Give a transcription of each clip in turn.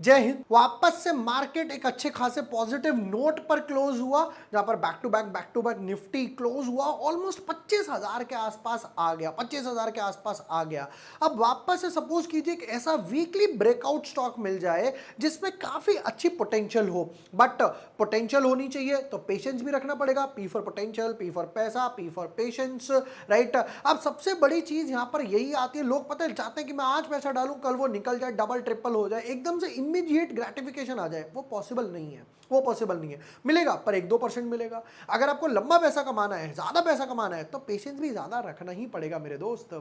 जय हिंद। वापस से मार्केट एक अच्छे खासे पॉजिटिव नोट पर क्लोज हुआ, जहां पर back to back Nifty close हुआ, ऑलमोस्ट 25,000 के आसपास आ गया, 25,000 के आसपास आ गया। अब वापस से सपोज कीजिए कि ऐसा वीकली ब्रेकआउट स्टॉक मिल जाए जिसमें काफी अच्छी पोटेंशियल हो, बट पोटेंशियल होनी चाहिए तो पेशेंस भी रखना पड़ेगा। P for potential, P for पैसा, पी फॉर पेशेंस, राइट। अब सबसे बड़ी चीज यहां पर यही आती है, लोग पता है चाहते हैं कि मैं आज पैसा डालूं कल वो निकल जाए, डबल ट्रिपल हो जाए, एकदम से इमीडिएट ग्रेटिफिकेशन आ जाए। वो पॉसिबल नहीं है, वो पॉसिबल नहीं है। मिलेगा पर 1-2% मिलेगा। अगर आपको लंबा पैसा कमाना है, ज्यादा पैसा कमाना है, तो पेशेंस भी ज्यादा रखना ही पड़ेगा मेरे दोस्त।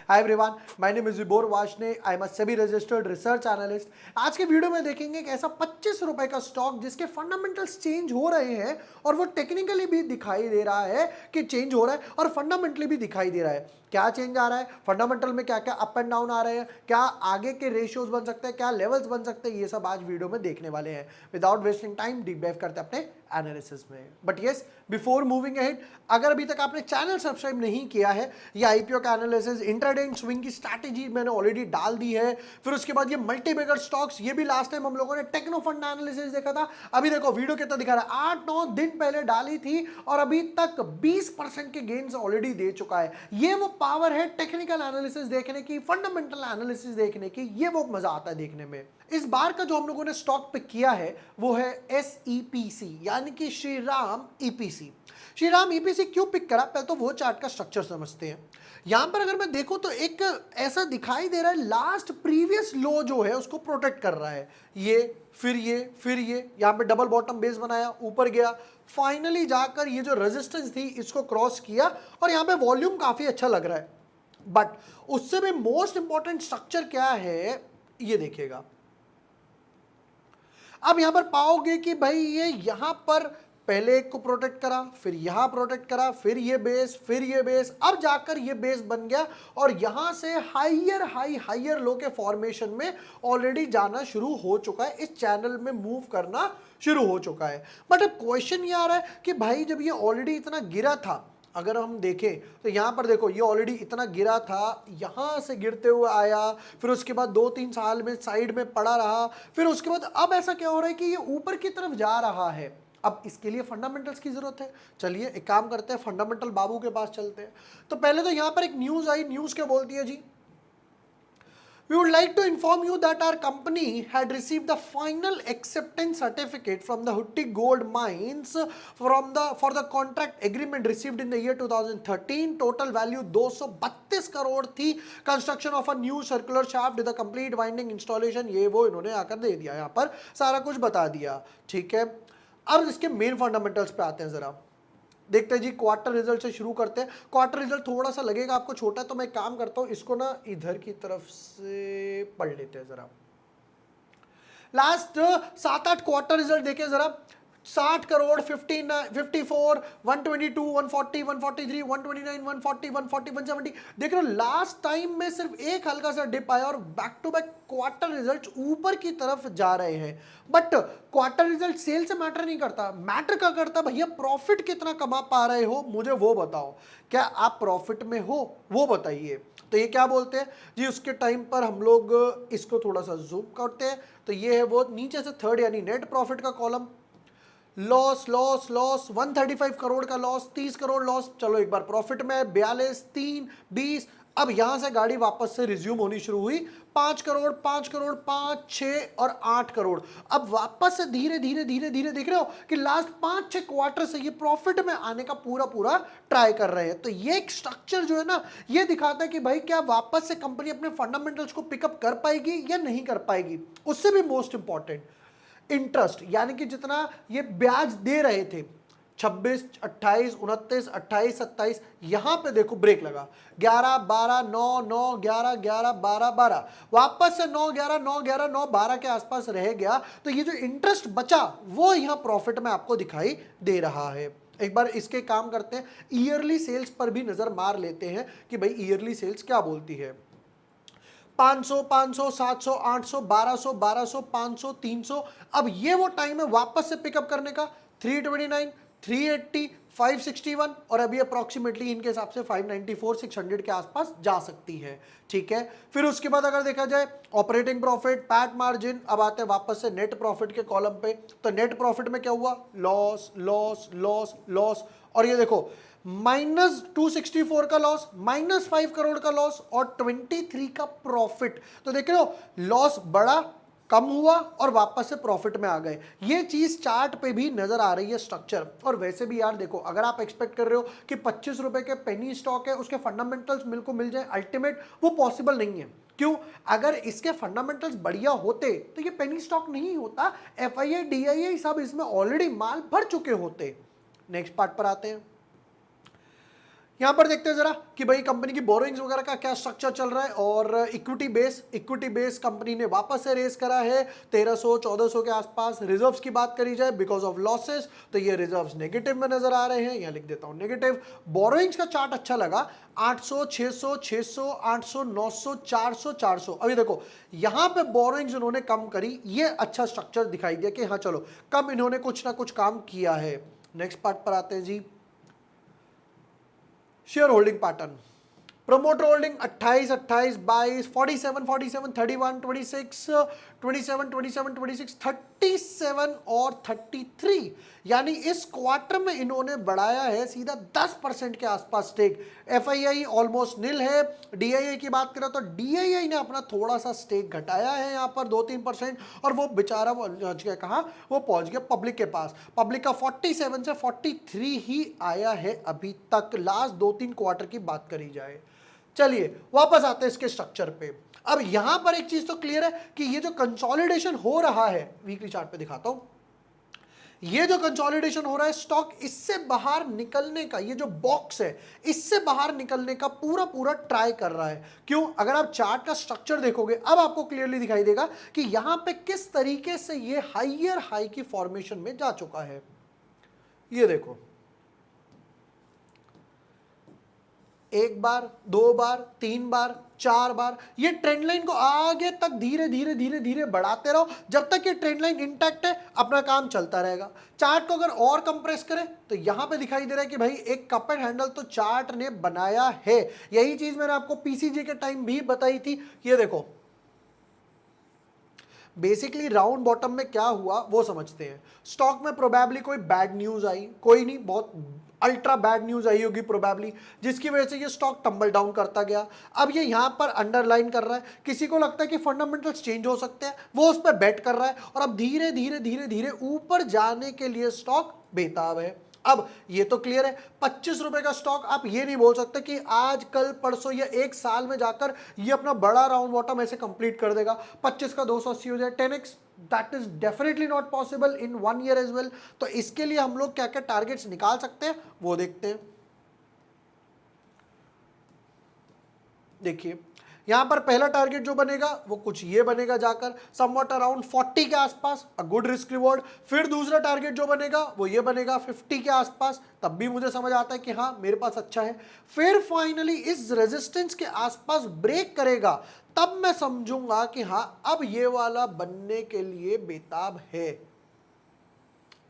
Hi everyone, my name is Vibor Vashne, I am a SEBI registered research analyst. आज के वीडियो में देखेंगे कि ऐसा 25 रुपए का स्टॉक जिसके फंडामेंटल्स चेंज हो रहे हैं और वो टेक्निकली भी दिखाई दे रहा है कि चेंज हो रहा है और फंडामेंटली भी दिखाई दे रहा है। क्या चेंज आ रहा है, फंडामेंटल में क्या क्या अप एंड डाउन आ रहे हैं, क्या आगे के रेशियोज बन सकते हैं, क्या लेवल्स बन सकते हैं, ये सब आज वीडियो में देखने वाले हैं। Without wasting time deep dive करते हैं अपने एनालिसिस में। But yes, before moving ahead, अगर अभी तक आपने चैनल सब्सक्राइब नहीं किया है, या आईपीओ का एनालिसिस, इंट्राडे एंड स्विंग की स्ट्रैटेजी मैंने ऑलरेडी डाल दी है, फिर उसके बाद ये मल्टी बैगर स्टॉक्स, ये भी लास्ट टाइम हम लोगों ने टेक्नो फंड एनालिसिस देखा था। अभी देखो वीडियो कितना दिखा रहा है, 8-9 दिन पहले डाली थी और अभी तक 20% के गेन्स ऑलरेडी दे चुका है। ये वो पावर है टेक्निकल एनालिसिस देखने की, फंडामेंटल एनालिसिस देखने की, ये वो मजा आता है देखने में। इस बार का जो हम लोगों ने स्टॉक पिक किया है वो है SEPC, यानी कि श्री राम ईपीसी। श्री राम ईपीसी क्यों पिक करा, पहले तो वो चार्ट का स्ट्रक्चर समझते हैं। यहां पर अगर मैं देखूं तो एक ऐसा दिखाई दे रहा है, लास्ट प्रीवियस लो जो है उसको प्रोटेक्ट कर रहा है। ये फिर ये यहां पे डबल बॉटम बेस बनाया, ऊपर गया, फाइनली जाकर ये जो रेजिस्टेंस थी इसको क्रॉस किया और यहां पे वॉल्यूम काफी अच्छा लग रहा है। बट उससे भी मोस्ट इंपॉर्टेंट स्ट्रक्चर क्या है ये देखिएगा। अब यहां पर पाओगे कि भाई ये यहां पर पहले एक को प्रोटेक्ट करा, फिर यहां प्रोटेक्ट करा, फिर ये बेस, फिर ये बेस, अब जाकर ये बेस बन गया और यहां से हाइयर लो के फॉर्मेशन में ऑलरेडी जाना शुरू हो चुका है, इस चैनल में मूव करना शुरू हो चुका है। बट अब क्वेश्चन ये आ रहा है कि भाई जब ये ऑलरेडी इतना गिरा था, अगर हम देखें तो यहां पर देखो ये ऑलरेडी इतना गिरा था, यहां से गिरते हुए आया, फिर उसके बाद 2-3 साल में साइड में पड़ा रहा, फिर उसके बाद अब ऐसा क्या हो रहा है कि ये ऊपर की तरफ जा रहा है। अब इसके लिए फंडामेंटल्स की जरूरत है। चलिए एक काम करते हैं, फंडामेंटल बाबू के पास चलते हैं। तो पहले तो यहां पर एक न्यूज आई, न्यूज क्या बोलती है जी, We would like to inform you that our company had received the final acceptance certificate from the Hutti Gold Mines for the contract agreement received in the year 2013. Total value 232 crore थी. Construction of a new circular shaft with a complete winding installation. ये वो इन्होंने आकर दे दिया, यहाँ पर सारा कुछ बता दिया, ठीक है। अब इसके मेन फंडामेंटल्स पे आते हैं जरा, देखते हैं जी। क्वार्टर रिजल्ट से शुरू करते हैं। क्वार्टर रिजल्ट थोड़ा सा लगेगा आपको छोटा, तो मैं काम करता हूं, इसको ना इधर की तरफ से पढ़ लेते हैं जरा। लास्ट 7-8 क्वार्टर रिजल्ट देखें जरा। 60 करोड़, 54, 122, 140, 143, 129, 140, 140, 170। देख रहे हो लास्ट टाइम में सिर्फ एक हल्का सा डिप आया और back to back quarter result ऊपर की तरफ जा रहे हैं। बट क्वार्टर रिजल्ट सेल से मैटर नहीं करता, मैटर क्या करता भैया, प्रॉफिट कितना कमा पा रहे हो मुझे वो बताओ। क्या आप प्रॉफिट में हो वो बताइए। तो ये क्या बोलते हैं जी, उसके टाइम पर हम लोग इसको थोड़ा सा जूम करते हैं तो ये है वो नीचे से थर्ड यानी नेट प्रॉफिट का column. Loss loss loss, 135 crore का लॉस, 30 करोड़ लॉस। चलो एक बार प्रॉफिट में 42, 3, 20। अब यहां से गाड़ी वापस से रिज्यूम होनी शुरू हुई, 5 करोड़, 5 करोड़, 5, 6 और 8 करोड़। अब वापस से धीरे धीरे धीरे धीरे देख रहे हो कि लास्ट 5-6 क्वार्टर से ये प्रॉफिट में आने का पूरा पूरा ट्राई कर रहे हैं। तो ये एक स्ट्रक्चर जो है ना, ये दिखाता है कि भाई क्या वापस से कंपनी अपने फंडामेंटल्स को पिकअप कर पाएगी या नहीं कर पाएगी। उससे भी मोस्ट इंपॉर्टेंट इंटरेस्ट, यानी कि जितना ये ब्याज दे रहे थे 26, 28, 29, 28, 27, यहां पे देखो ब्रेक लगा 11, 12, 9, 9, 11, 11, 12, 12, वापस से 9, 11, 9, 11, 9, 12 के आसपास रह गया। तो ये जो इंटरेस्ट बचा वो यहां प्रॉफिट में आपको दिखाई दे रहा है। एक बार इसके काम करते हैं, ईयरली सेल्स पर भी नजर मार लेते हैं कि भाई ईयरली सेल्स क्या बोलती है। 500, 500, 700, 800, 1200, 1200, 500, 300। अब ये वो टाइम है वापस से पिकअप करने का। 329, 380, 561 और अभी अप्रोक्सीमेटली इनके हिसाब से 594, 600 के आसपास जा सकती है। ठीक है, फिर उसके बाद अगर देखा जाए ऑपरेटिंग प्रॉफिट, पैट मार्जिन, अब आते हैं वापस से नेट प्रॉफिट के कॉलम पे। तो नेट प्रॉफिट में क्या हुआ, लॉस लॉस लॉस लॉस, और ये देखो -264 का लॉस, -5 करोड़ का लॉस और 23 का प्रॉफिट। तो देख रहे हो लॉस बड़ा, कम हुआ और वापस से प्रॉफिट में आ गए। ये चीज चार्ट पे भी नजर आ रही है स्ट्रक्चर। और वैसे भी यार देखो, अगर आप एक्सपेक्ट कर रहे हो कि 25 रुपए के पेनी स्टॉक है उसके फंडामेंटल्स मिल जाए अल्टीमेट, वो पॉसिबल नहीं है। क्यों? अगर इसके फंडामेंटल्स बढ़िया होते तो ये पेनी स्टॉक नहीं होता, एफआईआई डीआईआई सब इसमें ऑलरेडी माल भर चुके होते। नेक्स्ट पार्ट पर आते हैं। यहां पर देखते हैं जरा कि भाई कंपनी की बोरोइंग्स वगैरह का क्या स्ट्रक्चर चल रहा है। और इक्विटी बेस कंपनी ने वापस से रेस करा है 1300-1400 के आसपास। रिजर्व्स की बात करी जाए बिकॉज ऑफ लॉसेस, तो ये रिजर्व्स नेगेटिव में नजर आ रहे हैं, यहां लिख देता हूं नेगेटिव। बोरोइंग्स का चार्ट अच्छा लगा, 800, 600, 600, 800, 900, 400, 400। अभी देखो यहां पे बोरोइंग्स इन्होंने कम करी, ये अच्छा स्ट्रक्चर दिखाई दिया कि हाँ चलो कम इन्होंने कुछ ना कुछ काम किया है। नेक्स्ट पार्ट पर आते हैं जी, share holding pattern. Promoter holding 28, 28, 22, 47, 47, 31, 26, 27, 27, 26, 37 और 33। यानी इस क्वार्टर में इन्होंने बढ़ाया है सीधा 10% के आसपास स्टेक। एफआईआई ऑलमोस्ट निल है। डीआईआई की बात करें तो डीआईआई ने अपना थोड़ा सा स्टेक घटाया है यहाँ पर 2-3%, और वो बेचारा कहा वो पहुंच गया पब्लिक के पास। पब्लिक का 47 से 43 ही आया है अभी तक, लास्ट 2-3 क्वार्टर की बात करी जाए। चलिए वापस आते हैं इसके स्ट्रक्चर पे। अब यहां पर एक चीज तो क्लियर है कि ये जो कंसोलिडेशन हो रहा है, वीकली चार्ट पे दिखाता हूं, ये जो कंसोलिडेशन हो रहा है स्टॉक इससे बाहर निकलने का, ये जो बॉक्स है इससे बाहर निकलने का पूरा पूरा ट्राई कर रहा है। क्यों? अगर आप चार्ट का स्ट्रक्चर देखोगे अब आपको क्लियरली दिखाई देगा कि यहां पे किस तरीके से ये हायर हाई की फॉर्मेशन में जा चुका है। ये देखो, एक बार, दो बार, तीन बार, चार बार, ये ट्रेंड लाइन को आगे तक धीरे धीरे धीरे धीरे बढ़ाते रहो। जब तक ये ट्रेंड लाइन इंटैक्ट है अपना काम चलता रहेगा। चार्ट को अगर और कंप्रेस करें तो यहां पे दिखाई दे रहा है कि भाई एक कप एंड हैंडल तो चार्ट ने बनाया है। यही चीज मैंने आपको पीसीजी के टाइम भी बताई थी। ये देखो बेसिकली राउंड बॉटम में क्या हुआ वो समझते हैं। स्टॉक में प्रोबेबली कोई बैड न्यूज आई, कोई नहीं, बहुत अल्ट्रा बैड न्यूज आई होगी प्रोबेबली, जिसकी वजह से ये स्टॉक टंबल डाउन करता गया। अब ये यहां पर अंडरलाइन कर रहा है, किसी को लगता है कि फंडामेंटल्स चेंज हो सकते हैं, वो उस पर बेट कर रहा है, और अब धीरे धीरे धीरे धीरे ऊपर जाने के लिए स्टॉक बेताब है। अब ये तो क्लियर है 25 रुपए का स्टॉक, आप ये नहीं बोल सकते कि आज कल परसों या एक साल में जाकर ये अपना बड़ा राउंड बॉटम ऐसे कंप्लीट कर देगा, 25 का 280 हो जाए 10x। That is definitely not possible in 1 year as well. तो इसके लिए हम लोग क्या क्या टारगेट्स निकाल सकते हैं वो देखते हैं। देखिए यहां पर पहला टारगेट जो बनेगा वो कुछ ये बनेगा, जाकर समवॉट अराउंड 40 के आसपास, अ गुड रिस्क रिवॉर्ड। फिर दूसरा टारगेट जो बनेगा वो ये बनेगा 50 के आसपास, तब भी मुझे समझ आता है कि हाँ मेरे पास अच्छा है। फिर फाइनली इस रेजिस्टेंस के आसपास ब्रेक करेगा, तब मैं समझूंगा कि हाँ अब ये वाला बनने के लिए बेताब है।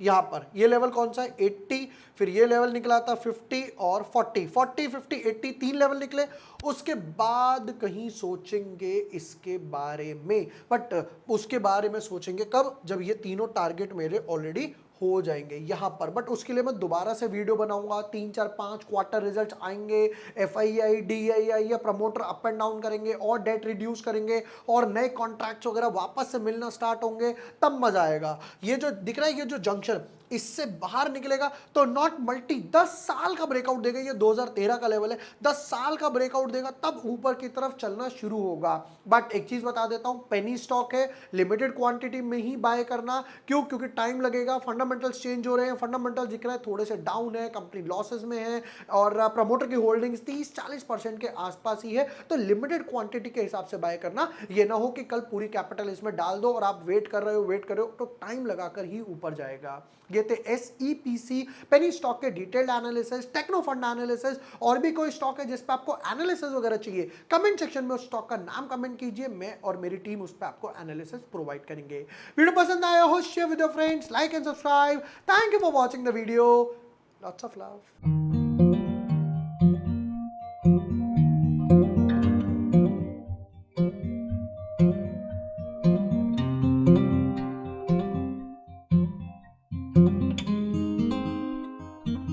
यहां पर ये लेवल कौन सा है 80, फिर ये लेवल निकला था 50 और 40, 40, 50, 80, तीन लेवल निकले। उसके बाद कहीं सोचेंगे इसके बारे में, बट उसके बारे में सोचेंगे कब, जब ये तीनों टारगेट मेरे ऑलरेडी हो जाएंगे यहां पर। बट उसके लिए मैं दोबारा से वीडियो बनाऊंगा, 3-4-5 क्वार्टर रिजल्ट आएंगे, एफआईआई डीआईआई या प्रमोटर अप एंड डाउन करेंगे और डेट रिड्यूस करेंगे और नए कॉन्ट्रैक्ट्स वगैरह वापस से मिलना स्टार्ट होंगे, तब मजा आएगा। ये जो दिख रहा है ये जो जंक्शन इससे बाहर निकलेगा तो नॉट मल्टी 10 साल का ब्रेकआउट देगा, ये 2013 का लेवल है, 10 साल का ब्रेकआउट देगा तब ऊपर की तरफ चलना शुरू होगा। बट एक चीज बता देता हूं, पेनी स्टॉक है, लिमिटेड क्वांटिटी में ही बाय करना। क्यों? क्योंकि टाइम लगेगा, फंडामेंटल्स चेंज हो रहे हैं, फंडामेंटल दिख रहा है थोड़े से डाउन है, कंपनी लॉसेस में है और प्रमोटर की होल्डिंग्स 30-40% के आसपास ही है। तो लिमिटेड क्वांटिटी के हिसाब से बाय करना, ये ना हो कि कल पूरी कैपिटल इसमें डाल दो और आप वेट कर रहे हो तो टाइम लगाकर ही ऊपर जाएगा। ये थे SEPC पेनी स्टॉक के detailed analysis, techno fund analysis. और भी कोई स्टॉक है जिस पे आपको एनालिसिस वगैरह चाहिए, कमेंट सेक्शन में उस स्टॉक का नाम कमेंट कीजिए, मैं और मेरी टीम उस पे आपको एनालिसिस प्रोवाइड करेंगे। वीडियो पसंद आया हो share with your friends, like and subscribe. Thank you for watching the video. Lots of love.